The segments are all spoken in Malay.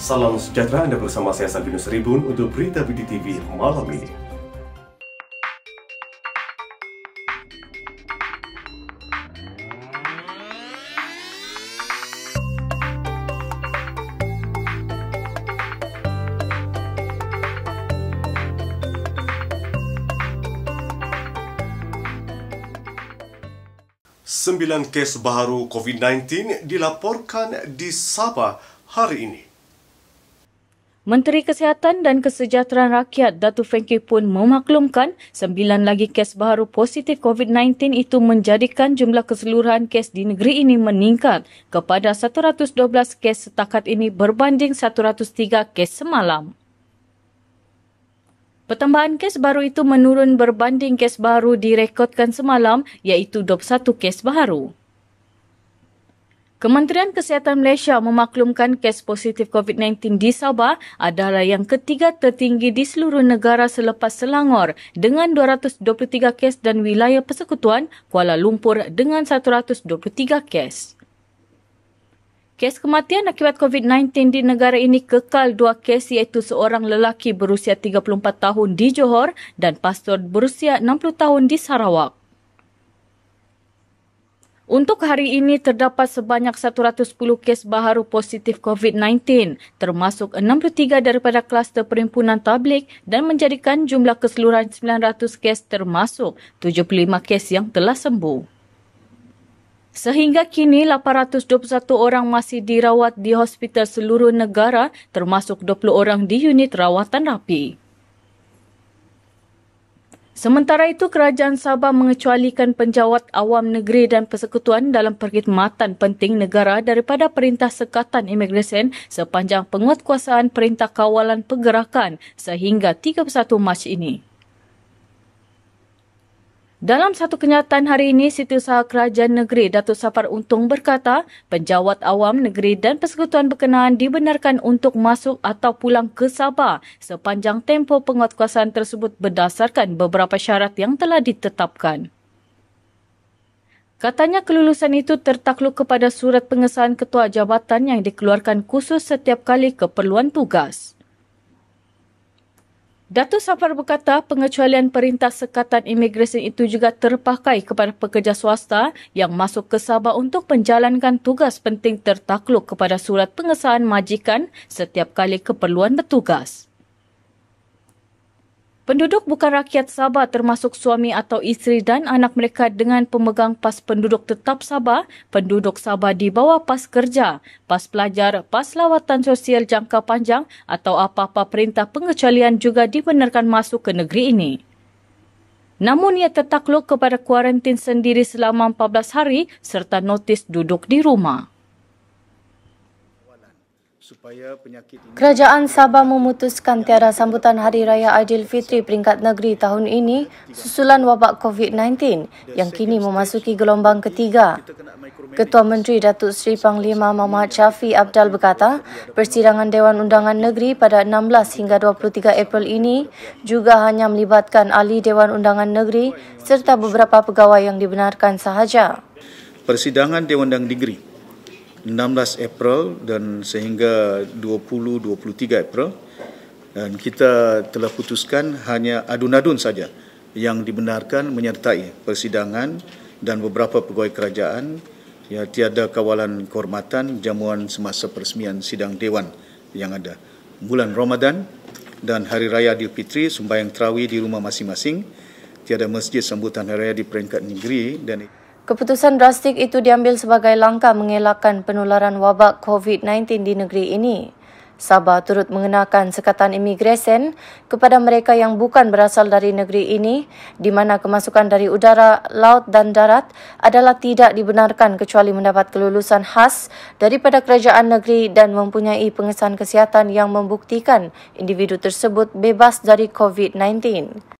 Salam sejahtera, Anda bersama saya Sabinus Ribun untuk Berita BDTV malam ini. Sembilan kes baru COVID-19 dilaporkan di Sabah hari ini. Menteri Kesihatan dan Kesejahteraan Rakyat Datuk Frankie pun memaklumkan 9 lagi kes baru positif COVID-19 itu menjadikan jumlah keseluruhan kes di negeri ini meningkat kepada 112 kes setakat ini berbanding 103 kes semalam. Pertambahan kes baru itu menurun berbanding kes baru direkodkan semalam iaitu 21 kes baru. Kementerian Kesihatan Malaysia memaklumkan kes positif COVID-19 di Sabah adalah yang ketiga tertinggi di seluruh negara selepas Selangor dengan 223 kes dan wilayah persekutuan Kuala Lumpur dengan 123 kes. Kes kematian akibat COVID-19 di negara ini kekal 2 kes iaitu seorang lelaki berusia 34 tahun di Johor dan pastor berusia 60 tahun di Sarawak. Untuk hari ini terdapat sebanyak 110 kes baharu positif COVID-19 termasuk 63 daripada kluster perhimpunan tablik dan menjadikan jumlah keseluruhan 900 kes termasuk 75 kes yang telah sembuh. Sehingga kini 821 orang masih dirawat di hospital seluruh negara termasuk 20 orang di unit rawatan rapi. Sementara itu, Kerajaan Sabah mengecualikan penjawat awam negeri dan persekutuan dalam perkhidmatan penting negara daripada Perintah Sekatan Imigresen sepanjang penguatkuasaan Perintah Kawalan Pergerakan sehingga 31 Mac ini. Dalam satu kenyataan hari ini, Setiausaha Kerajaan Negeri Datuk Safar Untung berkata, penjawat awam negeri dan persekutuan berkenaan dibenarkan untuk masuk atau pulang ke Sabah sepanjang tempoh penguatkuasaan tersebut berdasarkan beberapa syarat yang telah ditetapkan. Katanya kelulusan itu tertakluk kepada surat pengesahan ketua jabatan yang dikeluarkan khusus setiap kali keperluan tugas. Datuk Safar berkata pengecualian Perintah Sekatan Imigresen itu juga terpakai kepada pekerja swasta yang masuk ke Sabah untuk menjalankan tugas penting tertakluk kepada surat pengesahan majikan setiap kali keperluan bertugas. Penduduk bukan rakyat Sabah termasuk suami atau isteri dan anak mereka dengan pemegang pas penduduk tetap Sabah, penduduk Sabah di bawah pas kerja, pas pelajar, pas lawatan sosial jangka panjang atau apa-apa perintah pengecualian juga dibenarkan masuk ke negeri ini. Namun ia tertakluk kepada kuarantin sendiri selama 14 hari serta notis duduk di rumah. Kerajaan Sabah memutuskan tiada sambutan Hari Raya Aidilfitri peringkat negeri tahun ini susulan wabak COVID-19 yang kini memasuki gelombang ketiga. Ketua Menteri Datuk Seri Panglima Muhammad Shafie Apdal berkata, persidangan Dewan Undangan Negeri pada 16 hingga 23 April ini juga hanya melibatkan ahli Dewan Undangan Negeri serta beberapa pegawai yang dibenarkan sahaja. Persidangan Dewan Undangan Negeri 16 April dan sehingga 20-23 April dan kita telah putuskan hanya adun-adun saja yang dibenarkan menyertai persidangan dan beberapa pegawai kerajaan ya tiada kawalan kehormatan jamuan semasa peresmian sidang Dewan yang ada. Bulan Ramadan dan Hari Raya Aidilfitri sembahyang tarawih di rumah masing-masing, tiada masjid sambutan Hari Raya di peringkat negeri dan Keputusan drastik itu diambil sebagai langkah mengelakkan penularan wabak COVID-19 di negeri ini. Sabah turut mengenakan sekatan imigresen kepada mereka yang bukan berasal dari negeri ini, di mana kemasukan dari udara, laut dan darat adalah tidak dibenarkan kecuali mendapat kelulusan khas daripada kerajaan negeri dan mempunyai pengesahan kesihatan yang membuktikan individu tersebut bebas dari COVID-19.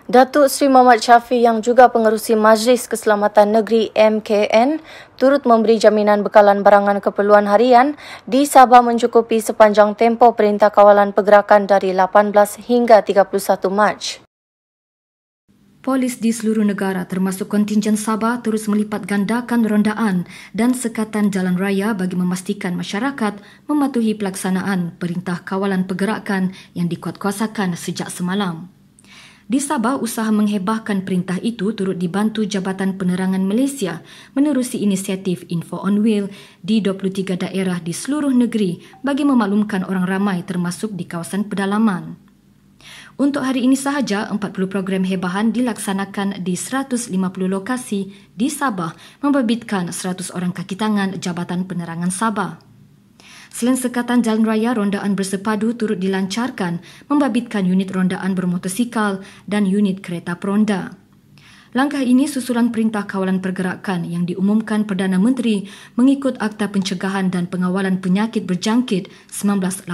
Datuk Seri Muhammad Shafie yang juga pengerusi Majlis Keselamatan Negeri MKN turut memberi jaminan bekalan barangan keperluan harian di Sabah mencukupi sepanjang tempoh Perintah Kawalan Pergerakan dari 18 hingga 31 Mac. Polis di seluruh negara termasuk kontingen Sabah terus melipat gandakan rondaan dan sekatan jalan raya bagi memastikan masyarakat mematuhi pelaksanaan Perintah Kawalan Pergerakan yang dikuatkuasakan sejak semalam. Di Sabah, usaha menghebahkan perintah itu turut dibantu Jabatan Penerangan Malaysia menerusi inisiatif Info on Wheel di 23 daerah di seluruh negeri bagi memaklumkan orang ramai termasuk di kawasan pedalaman. Untuk hari ini sahaja, 40 program hebahan dilaksanakan di 150 lokasi di Sabah membabitkan 100 orang kaki tangan Jabatan Penerangan Sabah. Selain sekatan jalan raya, rondaan bersepadu turut dilancarkan membabitkan unit rondaan bermotosikal dan unit kereta peronda. Langkah ini susulan Perintah Kawalan Pergerakan yang diumumkan Perdana Menteri mengikut Akta Pencegahan dan Pengawalan Penyakit Berjangkit 1988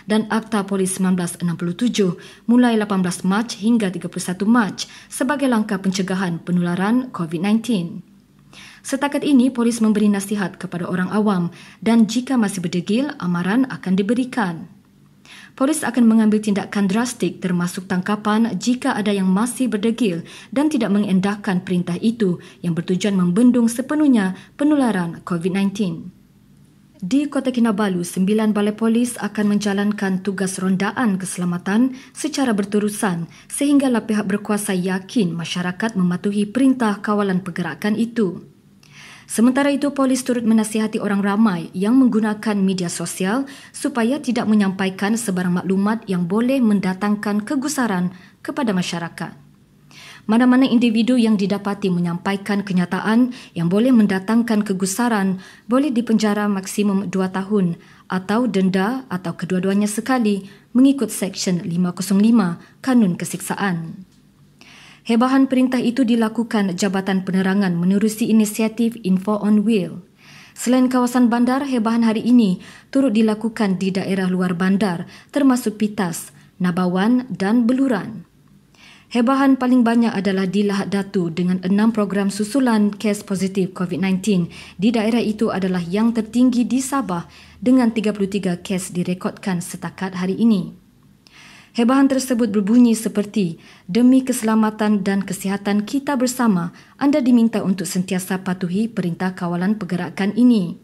dan Akta Polis 1967 mulai 18 Mac hingga 31 Mac sebagai langkah pencegahan penularan COVID-19. Setakat ini, polis memberi nasihat kepada orang awam dan jika masih berdegil, amaran akan diberikan. Polis akan mengambil tindakan drastik termasuk tangkapan jika ada yang masih berdegil dan tidak mengendahkan perintah itu yang bertujuan membendung sepenuhnya penularan COVID-19. Di Kota Kinabalu, 9 balai polis akan menjalankan tugas rondaan keselamatan secara berterusan sehinggalah pihak berkuasa yakin masyarakat mematuhi Perintah Kawalan Pergerakan itu. Sementara itu, polis turut menasihati orang ramai yang menggunakan media sosial supaya tidak menyampaikan sebarang maklumat yang boleh mendatangkan kegusaran kepada masyarakat. Mana-mana individu yang didapati menyampaikan kenyataan yang boleh mendatangkan kegusaran boleh dipenjara maksimum 2 tahun atau denda atau kedua-duanya sekali mengikut Seksyen 505 Kanun Kesiksaan. Hebahan perintah itu dilakukan Jabatan Penerangan menerusi inisiatif Info on Wheel. Selain kawasan bandar, hebahan hari ini turut dilakukan di daerah luar bandar termasuk Pitas, Nabawan dan Beluran. Hebahan paling banyak adalah di Lahad Datu dengan 6 program susulan kes positif COVID-19. Di daerah itu adalah yang tertinggi di Sabah dengan 33 kes direkodkan setakat hari ini. Hebahan tersebut berbunyi seperti, demi keselamatan dan kesihatan kita bersama, anda diminta untuk sentiasa patuhi Perintah Kawalan Pergerakan ini.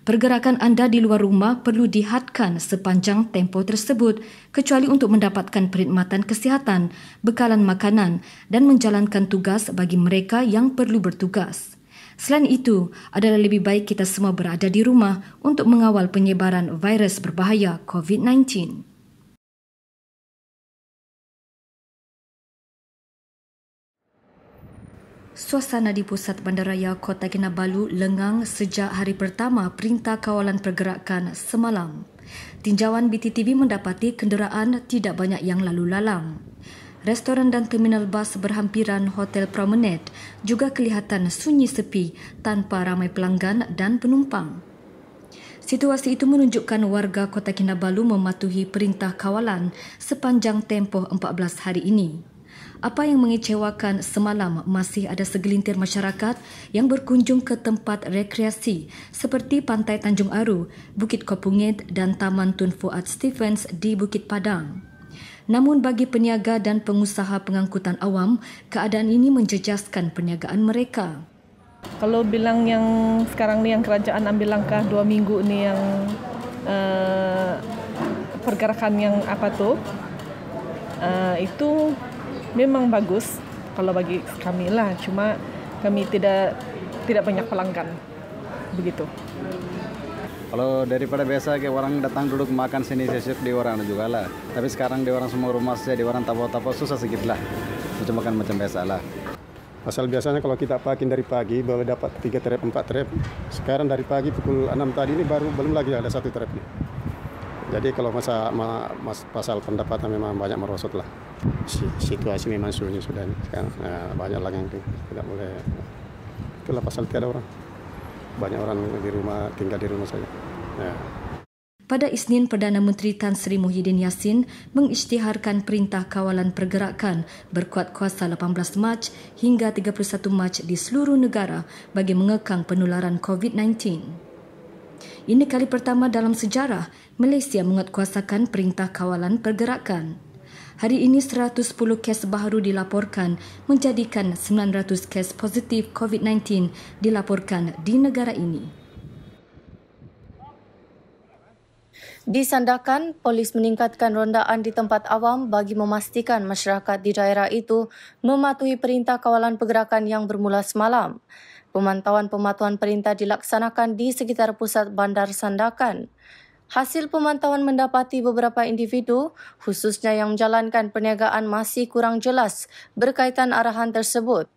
Pergerakan anda di luar rumah perlu dihadkan sepanjang tempoh tersebut, kecuali untuk mendapatkan perkhidmatan kesihatan, bekalan makanan dan menjalankan tugas bagi mereka yang perlu bertugas. Selain itu, adalah lebih baik kita semua berada di rumah untuk mengawal penyebaran virus berbahaya COVID-19. Suasana di pusat bandaraya Kota Kinabalu lengang sejak hari pertama Perintah Kawalan Pergerakan semalam. Tinjauan BTTV mendapati kenderaan tidak banyak yang lalu lalang. Restoran dan terminal bas berhampiran Hotel Promenade juga kelihatan sunyi sepi tanpa ramai pelanggan dan penumpang. Situasi itu menunjukkan warga Kota Kinabalu mematuhi Perintah Kawalan sepanjang tempoh 14 hari ini. Apa yang mengecewakan semalam masih ada segelintir masyarakat yang berkunjung ke tempat rekreasi seperti Pantai Tanjung Aru, Bukit Kopungit dan Taman Tun Fuad Stephens di Bukit Padang. Namun bagi peniaga dan pengusaha pengangkutan awam, keadaan ini menjejaskan perniagaan mereka. Kalau bilang yang sekarang ni yang kerajaan ambil langkah 2 minggu ni yang pergerakan yang apa tu, itu memang bagus kalau bagi kami lah, cuma kami tidak banyak pelanggan begitu. Kalau daripada biasa ke orang datang duduk makan sini sesuk di orang juga lah. Tapi sekarang di orang semua rumah saja, di orang tapo-tapo susah sedikit lah. Macam makan macam biasa lah. Asal biasanya kalau kita parking dari pagi boleh dapat 3 trip, 4 trip. Sekarang dari pagi pukul 6 tadi ini belum lagi ada 1 trip. Jadi kalau pasal pendapatan memang banyak merosot lah. Situasi memang sunyi sudah sekarang. Banyak lagi yang tidak boleh. Itulah pasal tiada orang. Banyak orang di rumah, tinggal di rumah saja. Pada Isnin, Perdana Menteri Tan Sri Muhyiddin Yassin mengisytiharkan Perintah Kawalan Pergerakan berkuat kuasa 18 Mac hingga 31 Mac di seluruh negara bagi mengekang penularan COVID-19. Ini kali pertama dalam sejarah Malaysia menguatkuasakan Perintah Kawalan Pergerakan. Hari ini 110 kes baru dilaporkan, menjadikan 900 kes positif COVID-19 dilaporkan di negara ini. Di Sandakan, polis meningkatkan rondaan di tempat awam bagi memastikan masyarakat di daerah itu mematuhi perintah kawalan pergerakan yang bermula semalam. Pemantauan perintah dilaksanakan di sekitar pusat bandar Sandakan. Hasil pemantauan mendapati beberapa individu, khususnya yang menjalankan perniagaan masih kurang jelas berkaitan arahan tersebut.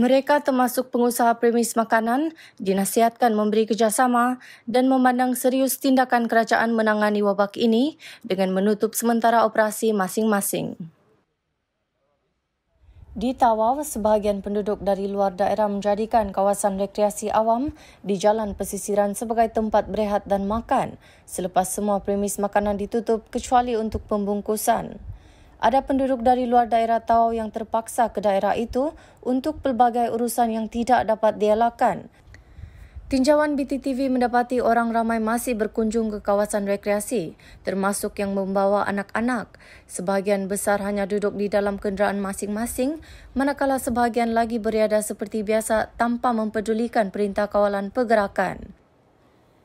Mereka termasuk pengusaha premis makanan dinasihatkan memberi kerjasama dan memandang serius tindakan kerajaan menangani wabak ini dengan menutup sementara operasi masing-masing. Di Tawau, sebahagian penduduk dari luar daerah menjadikan kawasan rekreasi awam di jalan pesisiran sebagai tempat berehat dan makan selepas semua premis makanan ditutup kecuali untuk pembungkusan. Ada penduduk dari luar daerah Tawau yang terpaksa ke daerah itu untuk pelbagai urusan yang tidak dapat dielakkan. Tinjauan BTTV mendapati orang ramai masih berkunjung ke kawasan rekreasi, termasuk yang membawa anak-anak. Sebahagian besar hanya duduk di dalam kenderaan masing-masing, manakala sebahagian lagi beriadah seperti biasa tanpa mempedulikan perintah kawalan pergerakan.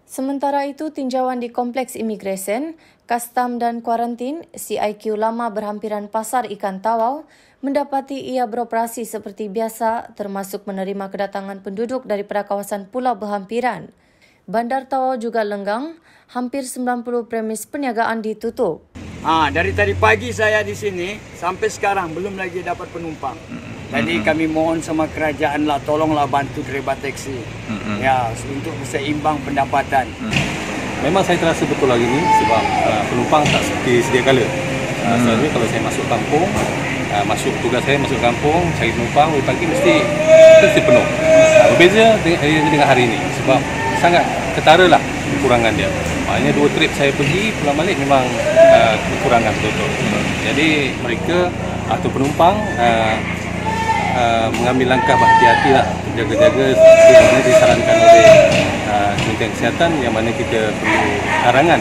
Sementara itu, tinjauan di Kompleks Imigresen, Kastam dan Kuarantin, CIQ Lama berhampiran Pasar Ikan Tawau, mendapati ia beroperasi seperti biasa termasuk menerima kedatangan penduduk daripada kawasan pulau berhampiran. Bandar Tawau juga lenggang, hampir 90 premis perniagaan ditutup. Dari tadi pagi saya di sini, sampai sekarang belum lagi dapat penumpang. Jadi kami mohon sama kerajaan lah, tolonglah bantu driver taksi. Ya, untuk seimbang pendapatan. Memang saya terasa betul lagi ni sebab penumpang tak seperti sedia kala. Selalunya kalau saya masuk kampung, tugas saya masuk kampung, cari penumpang, pagi mesti penuh. Berbeza dengan hari ini sebab sangat ketara lah kekurangan dia. Maknanya 2 trip saya pergi, pulang balik memang kekurangan betul-betul. Jadi mereka atau penumpang mengambil langkah berhati-hati lah, jaga-jaga seperti mana disarankan oleh Kementerian Kesihatan yang mana kita perlu larangan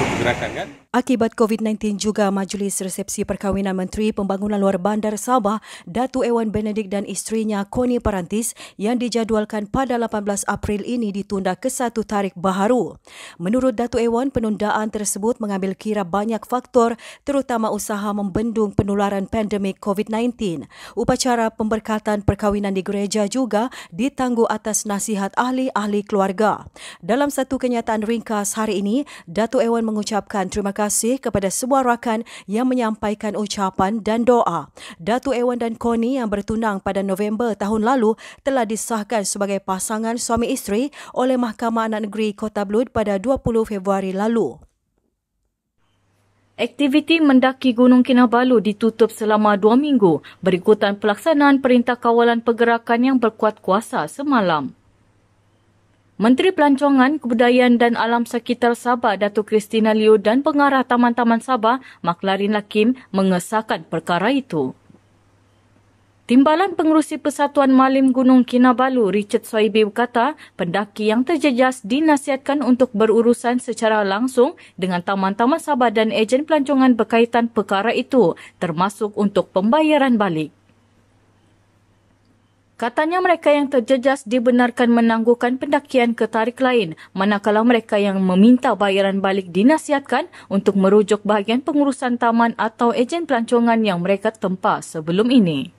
pergerakan kan. Akibat COVID-19 juga Majlis Resepsi Perkahwinan Menteri Pembangunan Luar Bandar Sabah, Datuk Ewan Benedict dan isterinya Connie Parantis yang dijadualkan pada 18 April ini ditunda ke satu tarikh baharu. Menurut Datuk Ewan, penundaan tersebut mengambil kira banyak faktor terutama usaha membendung penularan pandemik COVID-19. Upacara pemberkatan perkahwinan di gereja juga ditangguh atas nasihat ahli-ahli keluarga. Dalam satu kenyataan ringkas hari ini, Datuk Ewan mengucapkan terima kasih kepada semua rakan yang menyampaikan ucapan dan doa. Datuk Ewan dan Connie yang bertunang pada November tahun lalu telah disahkan sebagai pasangan suami isteri oleh Mahkamah Anak Negeri Kota Belud pada 20 Februari lalu. Aktiviti mendaki Gunung Kinabalu ditutup selama 2 minggu berikutan pelaksanaan Perintah Kawalan Pergerakan yang berkuat kuasa semalam. Menteri Pelancongan, Kebudayaan dan Alam Sekitar Sabah, Datuk Christina Liu dan Pengarah Taman-Taman Sabah, Maklarin Lakim, mengesahkan perkara itu. Timbalan Pengerusi Persatuan Malim Gunung Kinabalu, Richard Soibi berkata, pendaki yang terjejas dinasihatkan untuk berurusan secara langsung dengan Taman-Taman Sabah dan ejen pelancongan berkaitan perkara itu, termasuk untuk pembayaran balik. Katanya mereka yang terjejas dibenarkan menangguhkan pendakian ke tarikh lain, manakala mereka yang meminta bayaran balik dinasihatkan untuk merujuk bahagian pengurusan taman atau ejen pelancongan yang mereka tempah sebelum ini.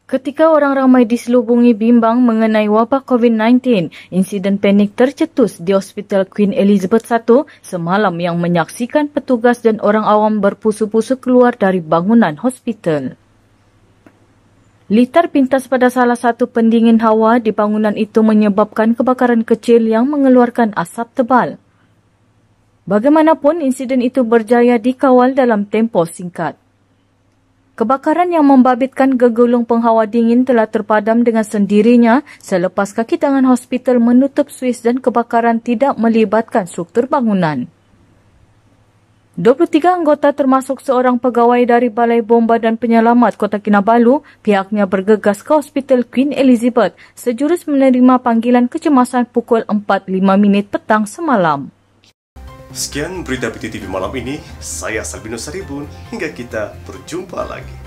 Ketika orang ramai diselubungi bimbang mengenai wabak COVID-19, insiden panik tercetus di Hospital Queen Elizabeth I semalam yang menyaksikan petugas dan orang awam berpusu-pusu keluar dari bangunan hospital. Litar pintas pada salah satu pendingin hawa di bangunan itu menyebabkan kebakaran kecil yang mengeluarkan asap tebal. Bagaimanapun, insiden itu berjaya dikawal dalam tempoh singkat. Kebakaran yang membabitkan gegulung penghawa dingin telah terpadam dengan sendirinya selepas kaki tangan hospital menutup suis dan kebakaran tidak melibatkan struktur bangunan. 23 anggota termasuk seorang pegawai dari Balai Bomba dan Penyelamat Kota Kinabalu, pihaknya bergegas ke Hospital Queen Elizabeth sejurus menerima panggilan kecemasan pukul 4.05 petang semalam. Sekian berita BTTV malam ini. Saya Salbino Saribun. Hingga kita berjumpa lagi.